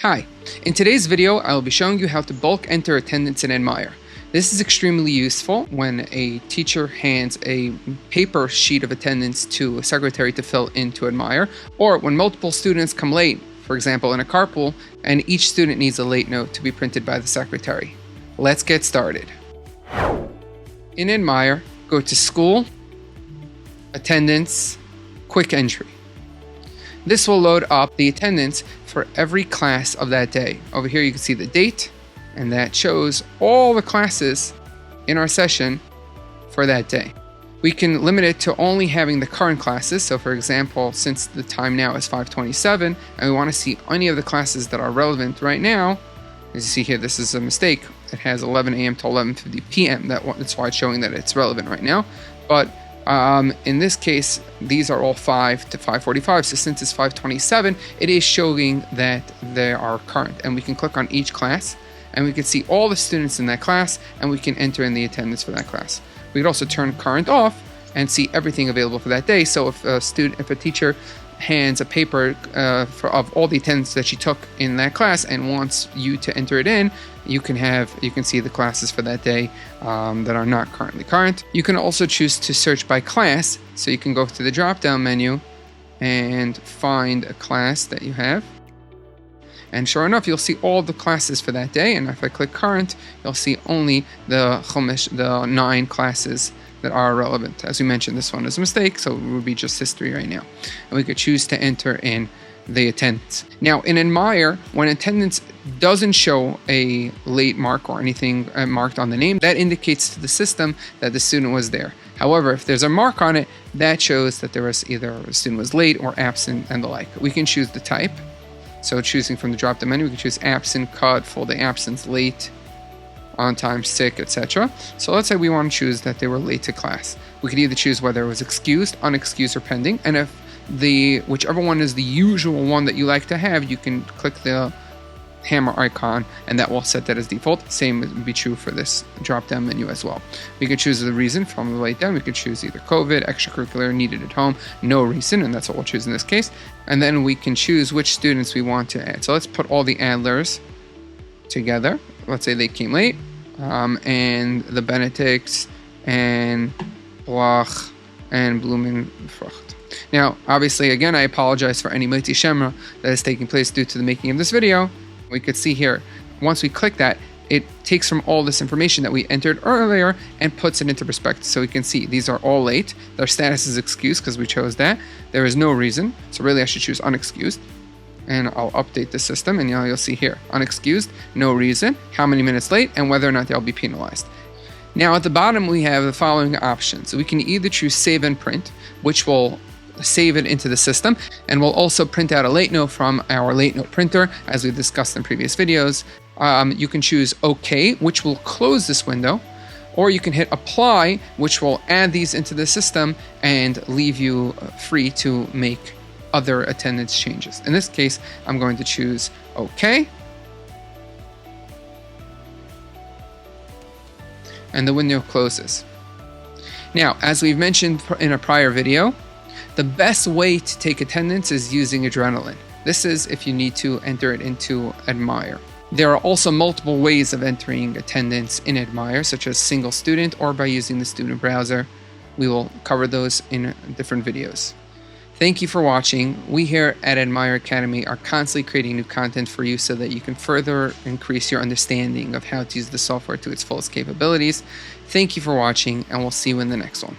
Hi, in today's video I will be showing you how to bulk enter attendance in Admire. This is extremely useful when a teacher hands a paper sheet of attendance to a secretary to fill into Admire, or when multiple students come late, for example in a carpool, and each student needs a late note to be printed by the secretary. Let's get started. In Admire, go to School, Attendance, Quick Entry. This will load up the attendance for every class of that day. Over here you can see the date, and that shows all the classes in our session for that day. We can limit it to only having the current classes. So for example, since the time now is 5:27 and we want to see any of the classes that are relevant right now, as you see here, this is a mistake. It has 11 a.m. to 11:50 p.m. That's why it's showing that it's relevant right now. But in this case, these are all 5 to 5:45. So since it's 5:27, it is showing that they are current. And we can click on each class and we can see all the students in that class and we can enter in the attendance for that class. We could also turn current off and see everything available for that day. So if a teacher hands a paper of all the attendance that she took in that class and wants you to enter it in, you can see the classes for that day that are not currently current. You can also choose to search by class, so you can go to the drop down menu and find a class that you have, and sure enough you'll see all the classes for that day. And if I click current, you'll see only the 9 classes that are relevant. As we mentioned, this one is a mistake, so it would be just history right now. And we could choose to enter in the attendance. Now in Admire, when attendance doesn't show a late mark or anything marked on the name, that indicates to the system that the student was there. However, if there's a mark on it, that shows that there was either a student was late or absent and the like. We can choose the type. So choosing from the drop down menu, we can choose absent, cut, full day absence, late, on time, sick, etc. So let's say we want to choose that they were late to class. We could either choose whether it was excused, unexcused, or pending. And if whichever one is the usual one that you like to have, you can click the hammer icon and that will set that as default. Same would be true for this drop down menu as well. We could choose the reason from the late down. We could choose either COVID, extracurricular, needed at home, no reason, and that's what we'll choose in this case. And then we can choose which students we want to add. So let's put all the Adlers together. Let's say they came late, and the Benedicts and Bloch and Blumenfrucht. Now, obviously, again, I apologize for any Moti Shemra that is taking place due to the making of this video. We could see here, once we click that, it takes from all this information that we entered earlier and puts it into perspective. So we can see these are all late. Their status is excused because we chose that. There is no reason. So really I should choose unexcused. And I'll update the system, and you'll see here, unexcused, no reason, how many minutes late, and whether or not they'll be penalized. Now at the bottom we have the following options. We can either choose save and print, which will save it into the system, and we'll also print out a late note from our late note printer, as we discussed in previous videos. You can choose OK, which will close this window, or you can hit apply, which will add these into the system and leave you free to make other attendance changes. In this case, I'm going to choose OK. And the window closes. Now, as we've mentioned in a prior video, the best way to take attendance is using Adrenaline. This is if you need to enter it into Admire. There are also multiple ways of entering attendance in Admire, such as single student or by using the student browser. We will cover those in different videos. Thank you for watching. We here at Admire Academy are constantly creating new content for you so that you can further increase your understanding of how to use the software to its fullest capabilities. Thank you for watching, and we'll see you in the next one.